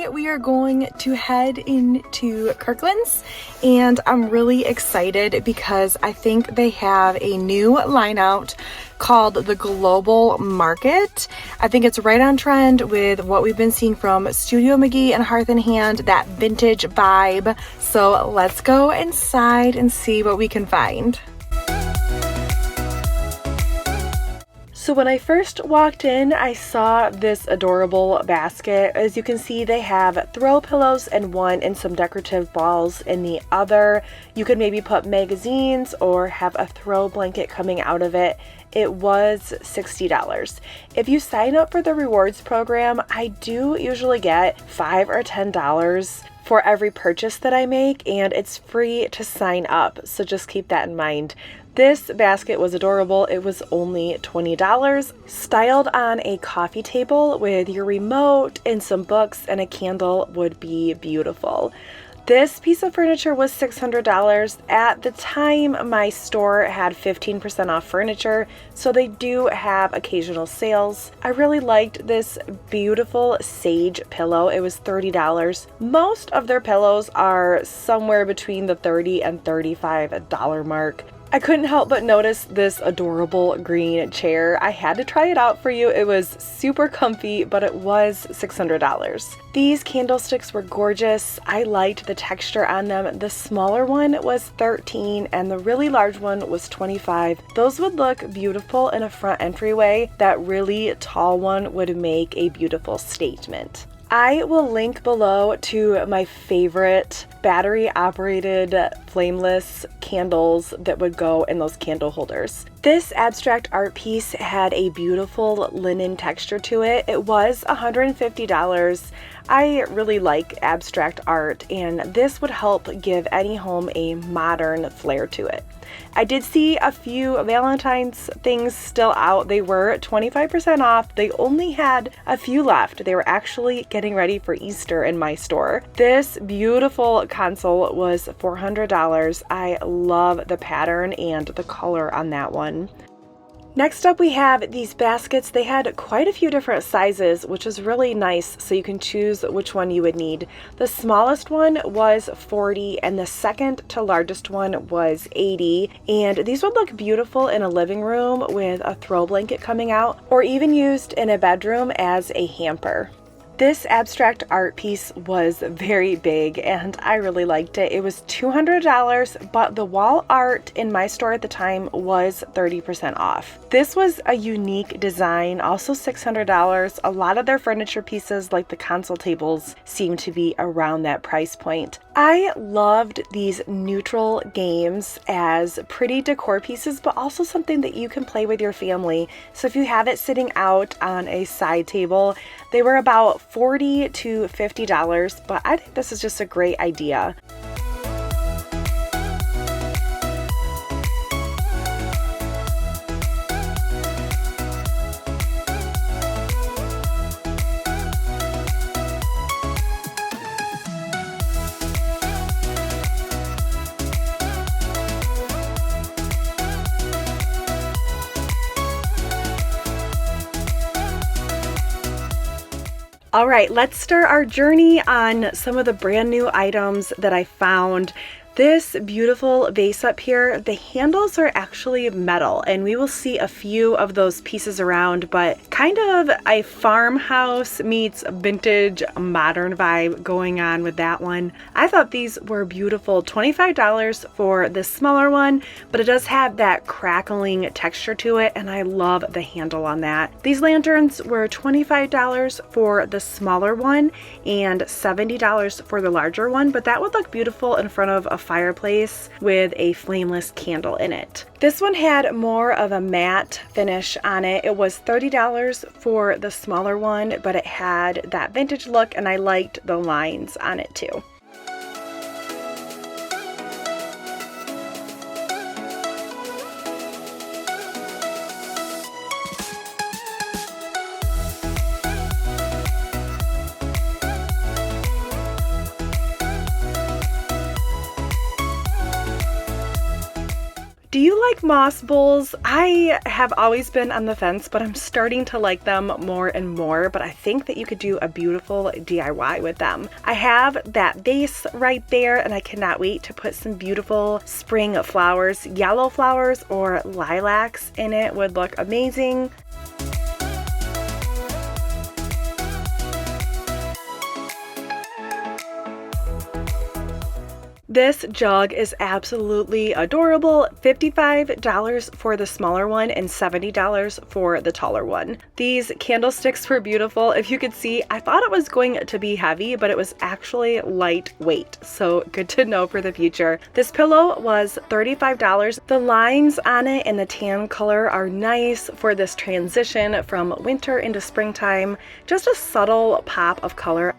Today we are going to head into Kirkland's, and I'm really excited because I think they have a new line out called the Global Market. I think it's right on trend with what we've been seeing from Studio McGee and Hearth and Hand, that vintage vibe. So let's go inside and see what we can find. So when I first walked in, I saw this adorable basket. As you can see, they have throw pillows in one and some decorative balls in the other. You could maybe put magazines or have a throw blanket coming out of it. It was $60. If you sign up for the rewards program, I do usually get $5 or $10 for every purchase that I make, and it's free to sign up. So just keep that in mind. This basket was adorable. It was only $20, styled on a coffee table with your remote and some books and a candle would be beautiful. This piece of furniture was $600. At the time, my store had 15% off furniture, so they do have occasional sales. I really liked this beautiful sage pillow. It was $30. Most of their pillows are somewhere between the $30 and $35 mark. I couldn't help but notice this adorable green chair. I had to try it out for you. It was super comfy, but it was $600. These candlesticks were gorgeous. I liked the texture on them. The smaller one was $13 and the really large one was $25. Those would look beautiful in a front entryway. That really tall one would make a beautiful statement. I will link below to my favorite battery-operated flameless candles that would go in those candle holders. This abstract art piece had a beautiful linen texture to it. It was $150. I really like abstract art, and this would help give any home a modern flair to it. I did see a few Valentine's things still out. They were 25% off. They only had a few left. They were actually getting ready for Easter in my store. This beautiful console was $400. I love the pattern and the color on that one. Next up, we have these baskets. They had quite a few different sizes, which is really nice, so you can choose which one you would need. The smallest one was $40 and the second to largest one was $80. And these would look beautiful in a living room with a throw blanket coming out, or even used in a bedroom as a hamper. This abstract art piece was very big and I really liked it. It was $200, but the wall art in my store at the time was 30% off. This was a unique design, also $600. A lot of their furniture pieces, like the console tables, seem to be around that price point. I loved these neutral games as pretty decor pieces, but also something that you can play with your family. So if you have it sitting out on a side table, they were about $40 to $50, but I think this is just a great idea. All right, let's start our journey on some of the brand new items that I found. This beautiful vase up here, the handles are actually metal, and we will see a few of those pieces around, but kind of a farmhouse meets vintage modern vibe going on with that one. I thought these were beautiful. $25 for the smaller one, but it does have that crackling texture to it, and I love the handle on that. These lanterns were $25 for the smaller one and $70 for the larger one, but that would look beautiful in front of a fireplace with a flameless candle in it. This one had more of a matte finish on it. It was $30 for the smaller one, but it had that vintage look and I liked the lines on it too. Do you like moss bowls? I have always been on the fence, but I'm starting to like them more and more, but I think that you could do a beautiful DIY with them. I have that vase right there, and I cannot wait to put some beautiful spring flowers, yellow flowers or lilacs in it would look amazing. This jug is absolutely adorable. $55 for the smaller one and $70 for the taller one. These candlesticks were beautiful. If you could see, I thought it was going to be heavy, but it was actually lightweight. So good to know for the future. This pillow was $35. The lines on it in the tan color are nice for this transition from winter into springtime. Just a subtle pop of color.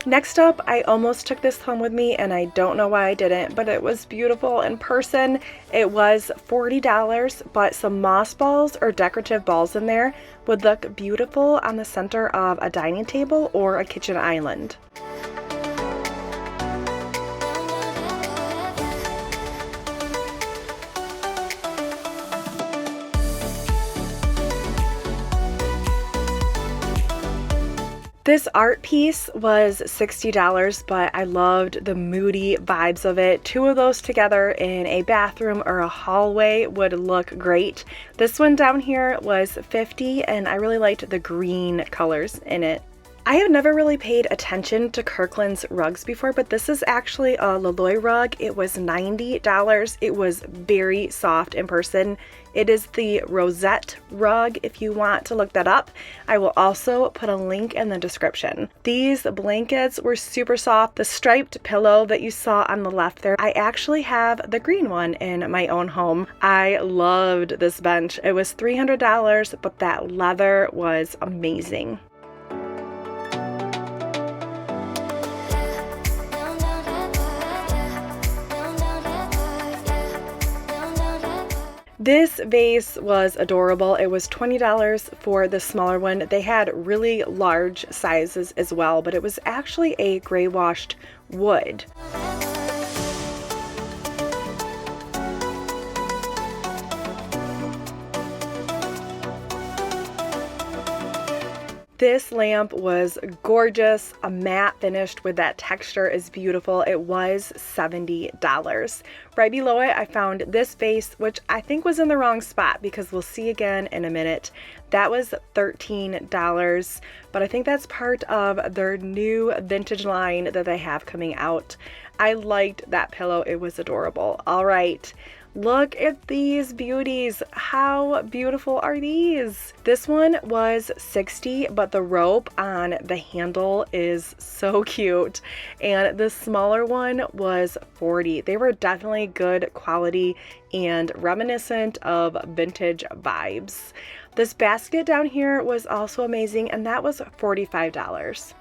Next up, I almost took this home with me and I don't know why I didn't, but it was beautiful in person. It was $40, but some moss balls or decorative balls in there would look beautiful on the center of a dining table or a kitchen island. This art piece was $60, but I loved the moody vibes of it. Two of those together in a bathroom or a hallway would look great. This one down here was $50, and I really liked the green colors in it. I have never really paid attention to Kirkland's rugs before, but this is actually a Laloy rug. It was $90. It was very soft in person. It is the Rosette rug if you want to look that up. I will also put a link in the description. These blankets were super soft. The striped pillow that you saw on the left there, I actually have the green one in my own home. I loved this bench. It was $300, but that leather was amazing. This vase was adorable. It was $20 for the smaller one. They had really large sizes as well, but it was actually a gray washed wood. This lamp was gorgeous, a matte finished with that texture is beautiful. It was $70. Right below it, I found this vase, which I think was in the wrong spot because we'll see again in a minute. That was $13, but I think that's part of their new vintage line that they have coming out. I liked that pillow. It was adorable. All right. Look at these beauties. How beautiful are these? This one was $60, but the rope on the handle is so cute. And the smaller one was $40. They were definitely good quality and reminiscent of vintage vibes. This basket down here was also amazing, and that was $45.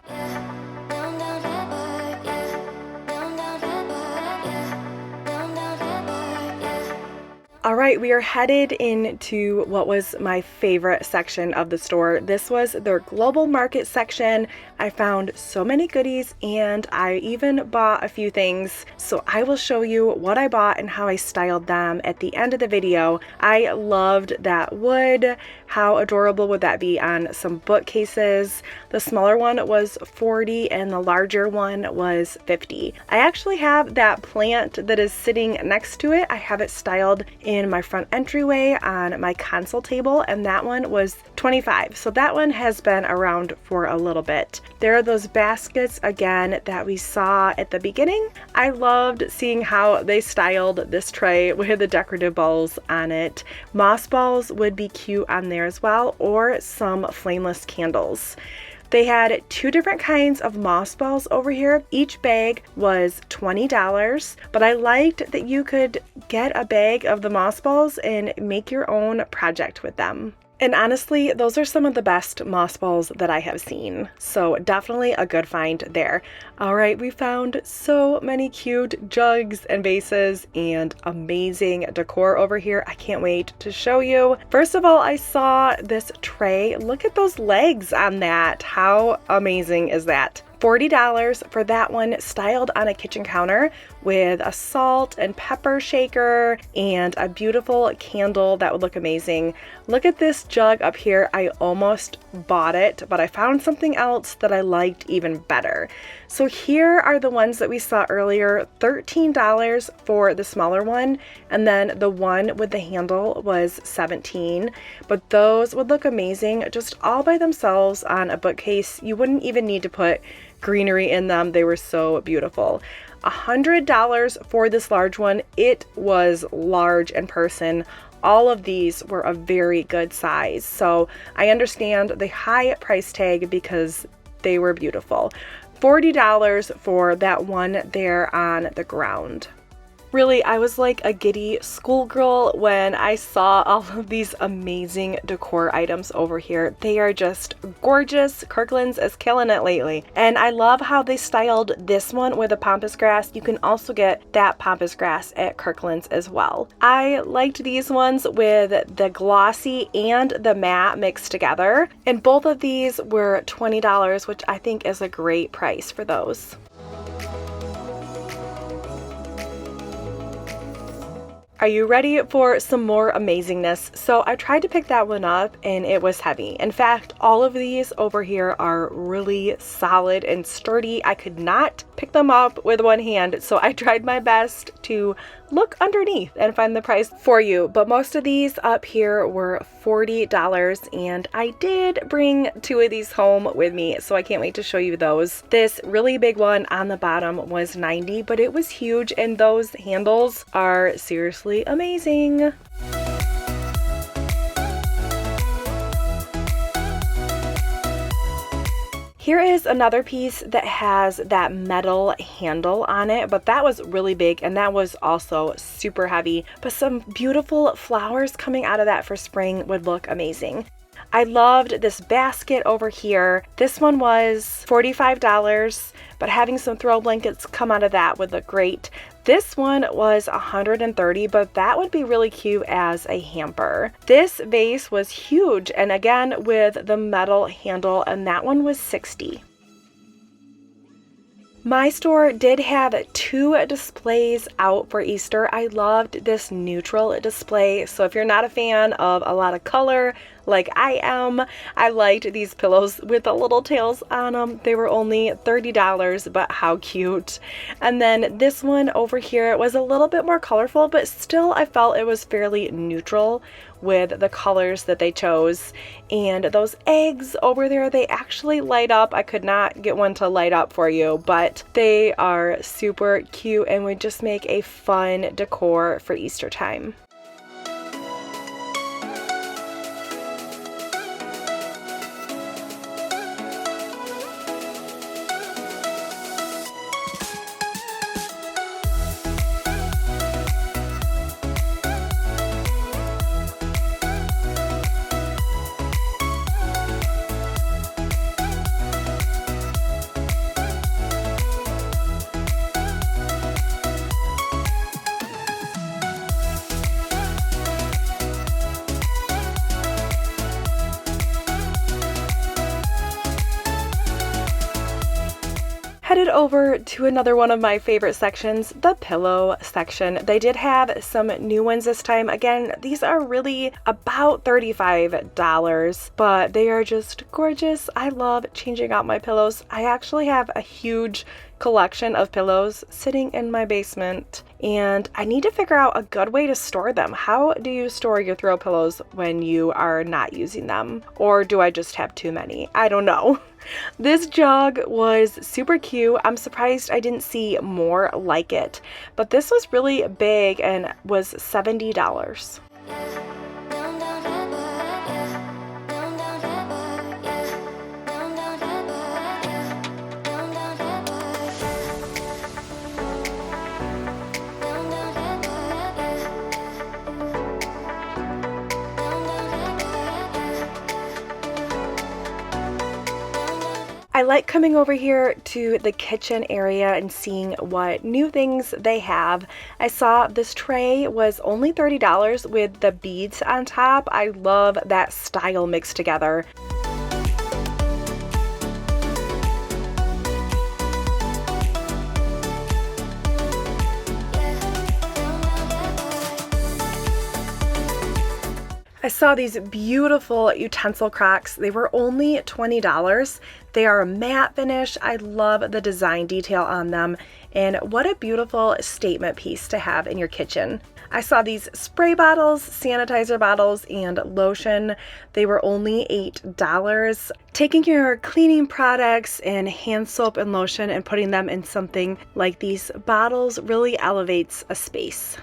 All right, we are headed into what was my favorite section of the store. This was their global market section. I found so many goodies and I even bought a few things. So I will show you what I bought and how I styled them at the end of the video. I loved that wood. How adorable would that be on some bookcases? The smaller one was $40 and the larger one was $50. I actually have that plant that is sitting next to it. I have it styled in my front entryway on my console table, and that one was $25. So that one has been around for a little bit. There are those baskets again that we saw at the beginning. I loved seeing how they styled this tray with the decorative balls on it. Moss balls would be cute on there as well, or some flameless candles. They had two different kinds of moss balls over here. Each bag was $20, but I liked that you could get a bag of the moss balls and make your own project with them. And honestly, those are some of the best moss balls that I have seen. So definitely a good find there. All right, we found so many cute jugs and vases and amazing decor over here. I can't wait to show you. First of all, I saw this tray. Look at those legs on that. How amazing is that? $40 for that one, styled on a kitchen counter with a salt and pepper shaker and a beautiful candle that would look amazing. Look at this jug up here. I almost bought it, but I found something else that I liked even better. So here are the ones that we saw earlier. $13 for the smaller one, and then the one with the handle was $17. But those would look amazing just all by themselves on a bookcase. You wouldn't even need to put greenery in them. They were so beautiful. $100 for this large one. It was large in person. All of these were a very good size. So I understand the high price tag because they were beautiful. $40 for that one there on the ground. Really, I was like a giddy schoolgirl when I saw all of these amazing decor items over here. They are just gorgeous. Kirkland's is killing it lately. And I love how they styled this one with a pampas grass. You can also get that pampas grass at Kirkland's as well. I liked these ones with the glossy and the matte mixed together. And both of these were $20, which I think is a great price for those. Are you ready for some more amazingness? So I tried to pick that one up and it was heavy. In fact, all of these over here are really solid and sturdy. I could not pick them up with one hand, so I tried my best to look underneath and find the price for you. But most of these up here were $40, and I did bring two of these home with me, so I can't wait to show you those. This really big one on the bottom was $90, but it was huge, and those handles are seriously amazing. Here is another piece that has that metal handle on it, but that was really big and that was also super heavy. But some beautiful flowers coming out of that for spring would look amazing. I loved this basket over here. This one was $45, but having some throw blankets come out of that would look great. This one was $130, but that would be really cute as a hamper. This vase was huge, and again with the metal handle, and that one was $60. My store did have two displays out for Easter. I loved this neutral display, so if you're not a fan of a lot of color like I am, I liked these pillows with the little tails on them. They were only $30, but how cute. And then this one over here was a little bit more colorful, but still I felt it was fairly neutral with the colors that they chose. And those eggs over there, they actually light up. I could not get one to light up for you, but they are super cute and would just make a fun decor for Easter time. Headed over to another one of my favorite sections, the pillow section. They did have some new ones this time. Again, these are really about $35, but they are just gorgeous. I love changing out my pillows. I actually have a huge collection of pillows sitting in my basement, and I need to figure out a good way to store them. How do you store your throw pillows when you are not using them? Or do I just have too many? I don't know. This jug was super cute. I'm surprised I didn't see more like it, but this was really big and was $70. I like coming over here to the kitchen area and seeing what new things they have. I saw this tray was only $30 with the beads on top. I love that style mixed together. I saw these beautiful utensil crocks. They were only $20. They are a matte finish. I love the design detail on them, and what a beautiful statement piece to have in your kitchen. I saw these spray bottles, sanitizer bottles, and lotion. They were only $8. Taking your cleaning products and hand soap and lotion and putting them in something like these bottles really elevates a space.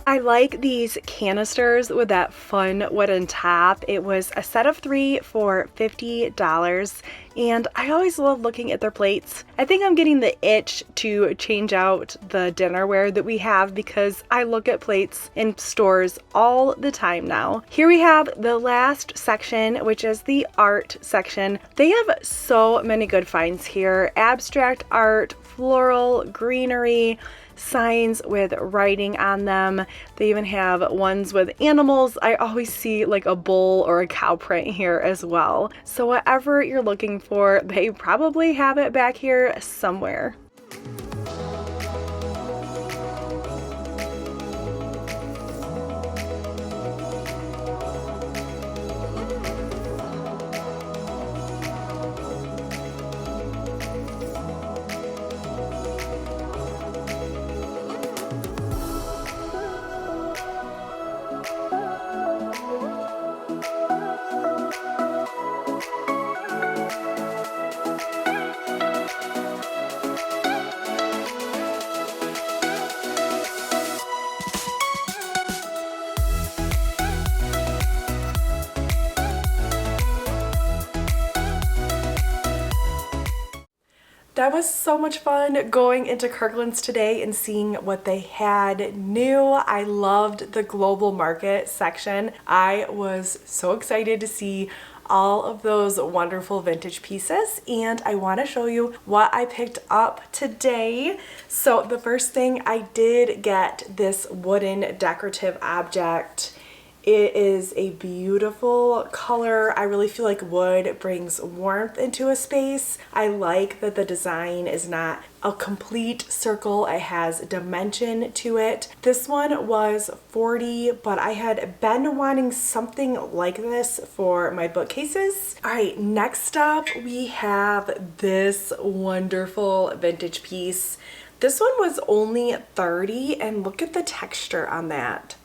I like these canisters with that fun wooden top. It was a set of 3 for $50, and I always love looking at their plates. I think I'm getting the itch to change out the dinnerware that we have because I look at plates in stores all the time now. Here we have the last section, which is the art section. They have so many good finds here. Abstract art, floral, greenery, signs with writing on them. They even have ones with animals. I always see like a bull or a cow print here as well. So whatever you're looking for, they probably have it back here somewhere. That was so much fun going into Kirkland's today and seeing what they had new. I loved the global market section. I was so excited to see all of those wonderful vintage pieces, and I want to show you what I picked up today. So the first thing, I did get this wooden decorative object. It is a beautiful color. I really feel like wood brings warmth into a space. I like that the design is not a complete circle. It has dimension to it. This one was $40, but I had been wanting something like this for my bookcases. All right, next up we have this wonderful vintage piece. This one was only $30, and look at the texture on that.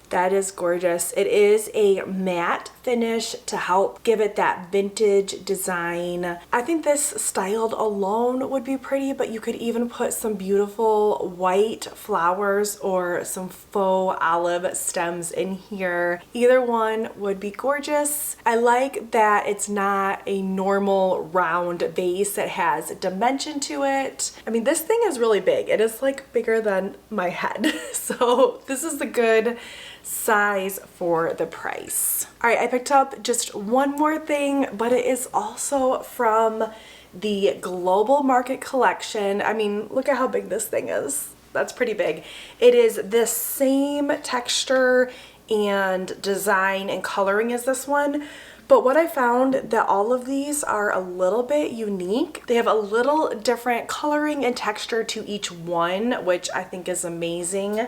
That is gorgeous. It is a matte finish to help give it that vintage design. I think this styled alone would be pretty, but you could even put some beautiful white flowers or some faux olive stems in here. Either one would be gorgeous. I like that it's not a normal round vase. It has dimension to it. I mean, this thing is really big. It is like bigger than my head. So this is the good size for the price. All right, I picked up just one more thing, but it is also from the Global Market collection. I mean, look at how big this thing is. That's pretty big. It is the same texture and design and coloring as this one, but what I found that all of these are a little bit unique. They have a little different coloring and texture to each one, which I think is amazing.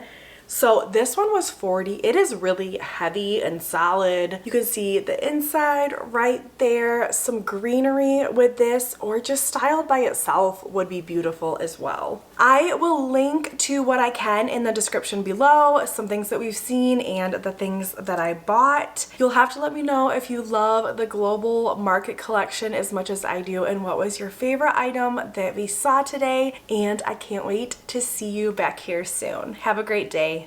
So this one was $40. It is really heavy and solid. You can see the inside right there. Some greenery with this, or just styled by itself, would be beautiful as well. I will link to what I can in the description below, some things that we've seen and the things that I bought. You'll have to let me know if you love the Global Market collection as much as I do, and what was your favorite item that we saw today. And I can't wait to see you back here soon. Have a great day.